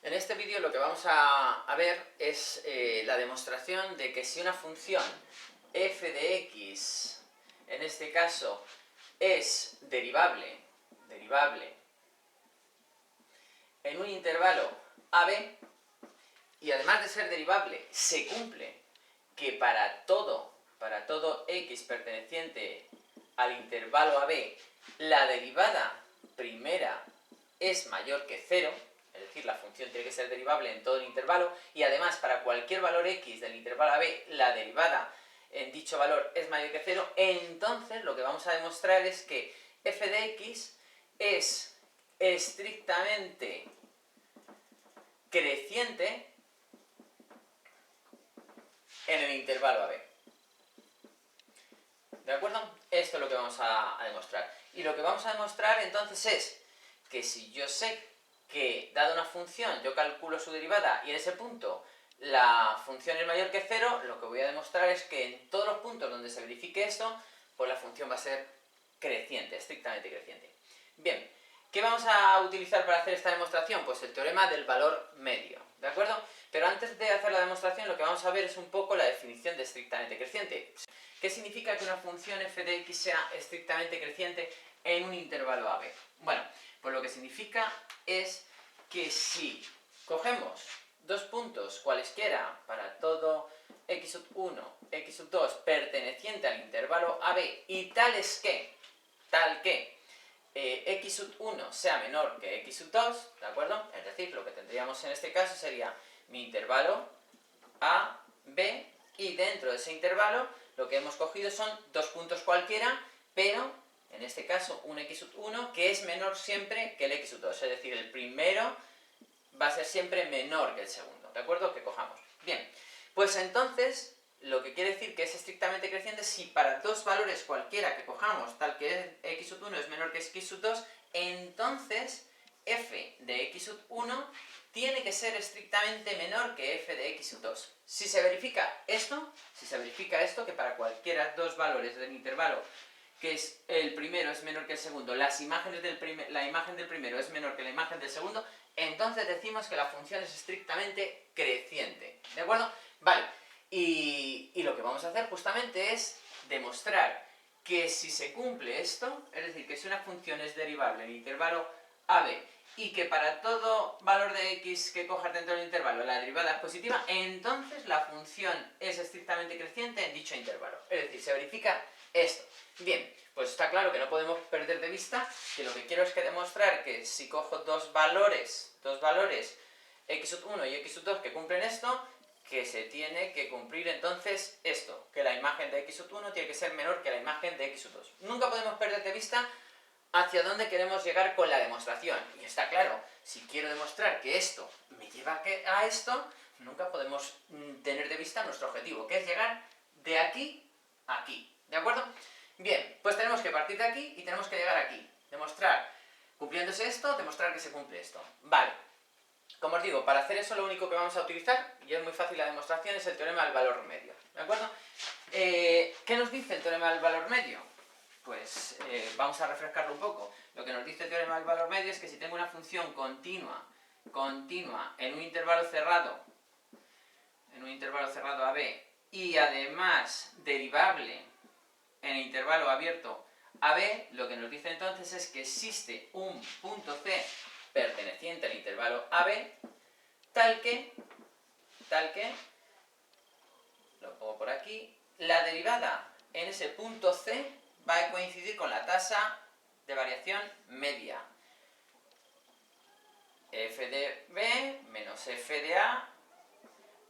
En este vídeo lo que vamos a ver es la demostración de que si una función f de x, en este caso, es derivable en un intervalo a b, y además de ser derivable, se cumple que para todo x perteneciente al intervalo a b, la derivada primera es mayor que 0, es decir, la función tiene que ser derivable en todo el intervalo, y además para cualquier valor x del intervalo a b, la derivada en dicho valor es mayor que 0, entonces lo que vamos a demostrar es que f de x es estrictamente creciente en el intervalo a b. ¿De acuerdo? Esto es lo que vamos a demostrar. Y lo que vamos a demostrar entonces es que si yo sé que, dada una función, yo calculo su derivada y en ese punto la función es mayor que 0, lo que voy a demostrar es que en todos los puntos donde se verifique esto, pues la función va a ser creciente, estrictamente creciente. Bien, ¿qué vamos a utilizar para hacer esta demostración? Pues el teorema del valor medio, ¿de acuerdo? Pero antes de hacer la demostración, lo que vamos a ver es un poco la definición de estrictamente creciente. ¿Qué significa que una función f de x sea estrictamente creciente en un intervalo a b? Bueno, pues lo que significa es que si cogemos dos puntos cualesquiera para todo x1, x2 perteneciente al intervalo a b y tal que x1 sea menor que x2, ¿de acuerdo? Es decir, lo que tendríamos en este caso sería mi intervalo a, b, y dentro de ese intervalo lo que hemos cogido son dos puntos cualquiera, pero en este caso un x1 que es menor siempre que el x2, es decir, el primero va a ser siempre menor que el segundo, ¿de acuerdo? Que cojamos. Bien, pues entonces lo que quiere decir que es estrictamente creciente si para dos valores cualquiera que cojamos, tal que x1 es menor que x2, entonces f de x1 tiene que ser estrictamente menor que f de x2. Si se verifica esto, que para cualquiera dos valores del intervalo, que es el primero es menor que el segundo, la imagen del primero es menor que la imagen del segundo, entonces decimos que la función es estrictamente creciente, ¿de acuerdo? Vale, y lo que vamos a hacer justamente es demostrar que si se cumple esto, es decir, que si una función es derivable en el intervalo a b, y que para todo valor de x que cojas dentro del intervalo la derivada es positiva, entonces la función es estrictamente creciente en dicho intervalo. Es decir, se verifica esto. Bien, pues está claro que no podemos perder de vista que lo que quiero es que demostrar que si cojo dos valores x1 y x2 que cumplen esto, que se tiene que cumplir entonces esto, que la imagen de x1 tiene que ser menor que la imagen de x2. Nunca podemos perder de vista hacia dónde queremos llegar con la demostración. Y está claro, si quiero demostrar que esto me lleva a esto, nunca podemos tener de vista nuestro objetivo, que es llegar de aquí a aquí. ¿De acuerdo? Bien, pues tenemos que partir de aquí y tenemos que llegar aquí. Demostrar, cumpliéndose esto, demostrar que se cumple esto. Vale. Como os digo, para hacer eso lo único que vamos a utilizar, y es muy fácil la demostración, es el teorema del valor medio. ¿De acuerdo? ¿Qué nos dice el teorema del valor medio? Pues vamos a refrescarlo un poco. Lo que nos dice el teorema del valor medio es que si tengo una función continua en un intervalo cerrado a b, y además derivable en el intervalo abierto a b, lo que nos dice entonces es que existe un punto c perteneciente al intervalo a b, tal que, lo pongo por aquí, la derivada en ese punto c va a coincidir con la tasa de variación media. F de b menos f de a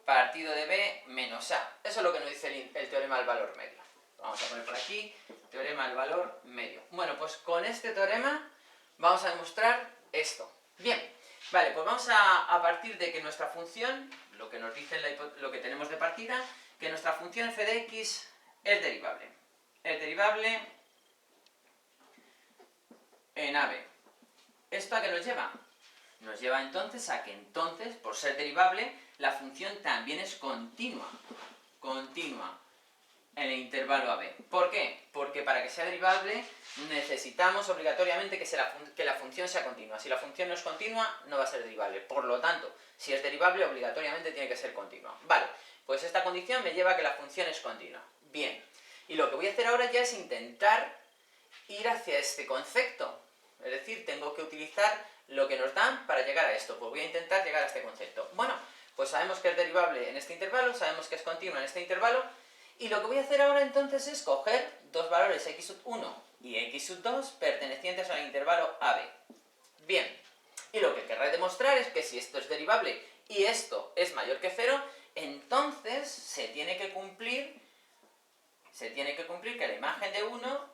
partido de b menos a. Eso es lo que nos dice el teorema del valor medio. Vamos a poner por aquí, teorema del valor medio. Bueno, pues con este teorema vamos a demostrar esto. Bien, vale, pues vamos a partir de que nuestra función, lo que nos dice lo que tenemos de partida, que nuestra función f de x es derivable. Es derivable en AB. ¿Esto a qué nos lleva? Nos lleva entonces a que por ser derivable, la función también es continua. Continua en el intervalo AB. ¿Por qué? Porque para que sea derivable necesitamos obligatoriamente que la función sea continua. Si la función no es continua, no va a ser derivable. Por lo tanto, si es derivable, obligatoriamente tiene que ser continua. Vale, pues esta condición me lleva a que la función es continua. Bien, y lo que voy a hacer ahora ya es intentar ir hacia este concepto. Es decir, tengo que utilizar lo que nos dan para llegar a esto. Pues voy a intentar llegar a este concepto. Bueno, pues sabemos que es derivable en este intervalo, sabemos que es continua en este intervalo, y lo que voy a hacer ahora entonces es coger dos valores x1 y x2 pertenecientes al intervalo AB. Bien, y lo que querré demostrar es que si esto es derivable y esto es mayor que 0, entonces se tiene que cumplir que la imagen de 1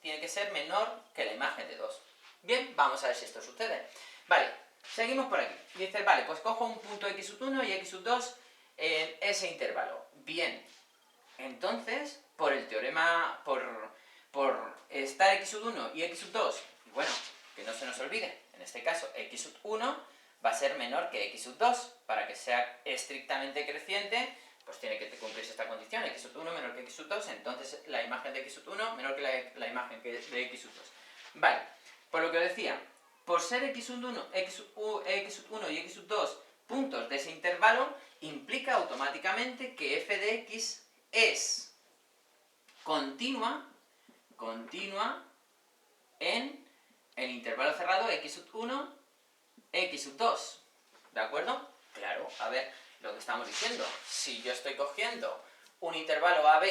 tiene que ser menor que la imagen de 2. Bien, vamos a ver si esto sucede. Vale, seguimos por aquí. Dice, vale, pues cojo un punto x1 y x2 en ese intervalo. Bien, entonces, por el teorema, por estar x1 y x2, bueno, que no se nos olvide, en este caso x1 va a ser menor que x2. Para que sea estrictamente creciente, pues tiene que cumplirse esta condición, x1 menor que x2, entonces la imagen de x1 menor que la imagen de x2. Vale, por lo que decía, por ser x1 y x2 puntos de ese intervalo, implica automáticamente que f de x es continua en el intervalo cerrado x1, x2. ¿De acuerdo? Claro, a ver, lo que estamos diciendo, si yo estoy cogiendo un intervalo AB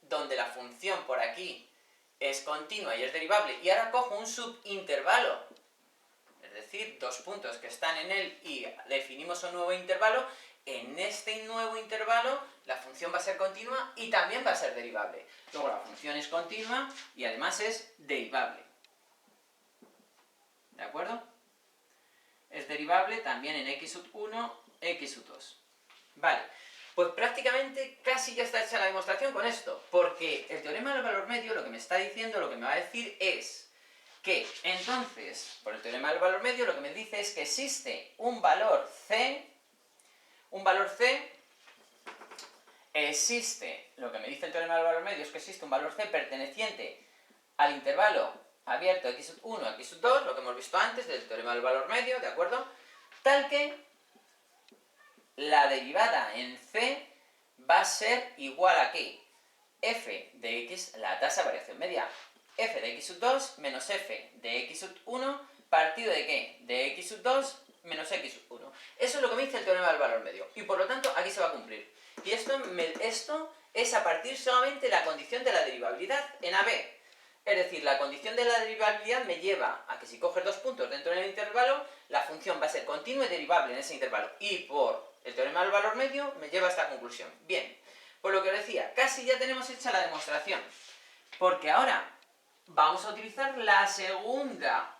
donde la función por aquí es continua y es derivable, y ahora cojo un subintervalo, es decir, dos puntos que están en él y definimos un nuevo intervalo, en este nuevo intervalo la función va a ser continua y también va a ser derivable. Luego la función es continua y además es derivable. ¿De acuerdo? Es derivable también en x1, x2. Vale, pues prácticamente casi ya está hecha la demostración con esto, porque el teorema del valor medio lo que me está diciendo, lo que me va a decir es que entonces, por el teorema del valor medio, lo que me dice es que existe un valor C, existe, lo que me dice el teorema del valor medio es que existe un valor C perteneciente al intervalo abierto x1, x2, lo que hemos visto antes del teorema del valor medio, ¿de acuerdo? Tal que la derivada en C va a ser igual a ¿qué? F de x, la tasa de variación media, f de x2 menos f de x1 partido de ¿qué? De x2 menos x1. Eso es lo que me dice el teorema del valor medio. Y por lo tanto, aquí se va a cumplir. Y esto es a partir solamente de la condición de la derivabilidad en AB. Es decir, la condición de la derivabilidad me lleva a que si coges dos puntos dentro del intervalo, la función va a ser continua y derivable en ese intervalo. Y por el teorema del valor medio me lleva a esta conclusión. Bien, por lo que os decía, casi ya tenemos hecha la demostración. Porque ahora vamos a utilizar la segunda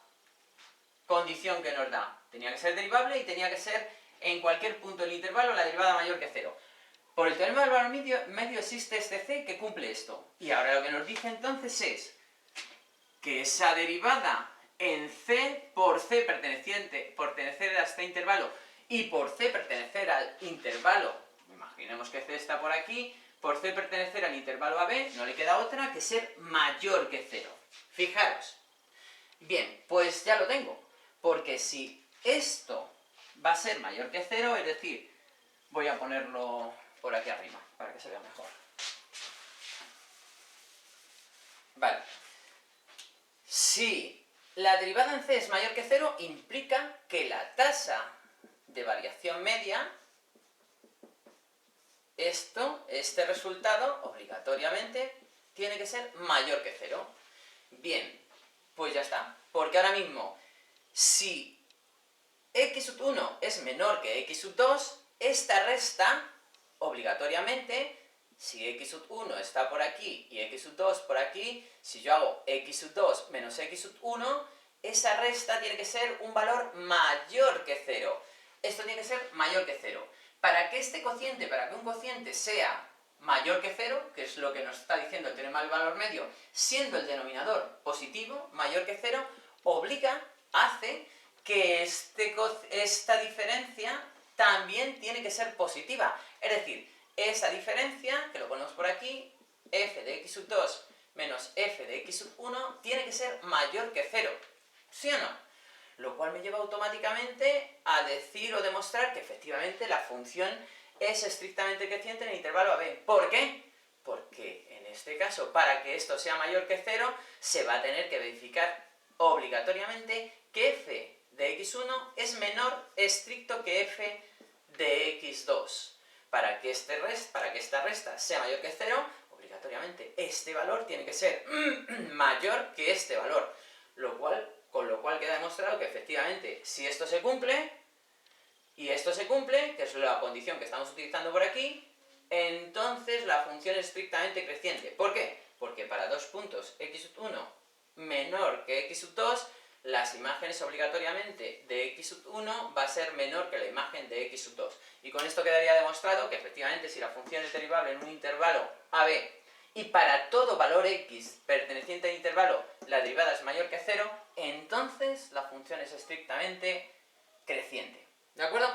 condición que nos da. Tenía que ser derivable y tenía que ser en cualquier punto del intervalo la derivada mayor que 0. Por el teorema del valor medio existe este C que cumple esto. Y ahora lo que nos dice entonces es que esa derivada en C, por C pertenecer a este intervalo y por C pertenecer al intervalo, imaginemos que C está por aquí, por C pertenecer al intervalo AB, no le queda otra que ser mayor que 0. Fijaros. Bien, pues ya lo tengo. Porque si esto va a ser mayor que 0, es decir, voy a ponerlo por aquí arriba, para que se vea mejor. Vale. Si la derivada en C es mayor que 0, implica que la tasa de variación media, este resultado, obligatoriamente, tiene que ser mayor que 0. Bien, pues ya está. Porque ahora mismo, si x1 es menor que x2, esta resta, obligatoriamente, si x1 está por aquí y x2 por aquí, si yo hago x2 menos x1, esa resta tiene que ser un valor mayor que 0. Esto tiene que ser mayor que 0. Para que un cociente sea mayor que 0, que es lo que nos está diciendo el teorema del valor medio, siendo el denominador positivo, mayor que 0, hace que esta diferencia también tiene que ser positiva. Es decir, esa diferencia, que lo ponemos por aquí, f de x sub 2 menos f de x sub 1, tiene que ser mayor que 0, ¿sí o no? Lo cual me lleva automáticamente a decir o demostrar que efectivamente la función es estrictamente creciente en el intervalo AB. ¿Por qué? Porque en este caso, para que esto sea mayor que 0, se va a tener que verificar obligatoriamente que f de x1 es menor estricto que f de x2. Para que esta resta sea mayor que 0, obligatoriamente este valor tiene que ser mayor que este valor, con lo cual queda demostrado que efectivamente si esto se cumple, y esto se cumple, que es la condición que estamos utilizando por aquí, entonces la función es estrictamente creciente. ¿Por qué? Porque para dos puntos x sub 1 menor que x sub 2, las imágenes obligatoriamente de x sub 1 va a ser menor que la imagen de x sub 2. Y con esto quedaría demostrado que efectivamente si la función es derivable en un intervalo AB y para todo valor x perteneciente al intervalo la derivada es mayor que 0, entonces la función es estrictamente creciente. ¿De acuerdo?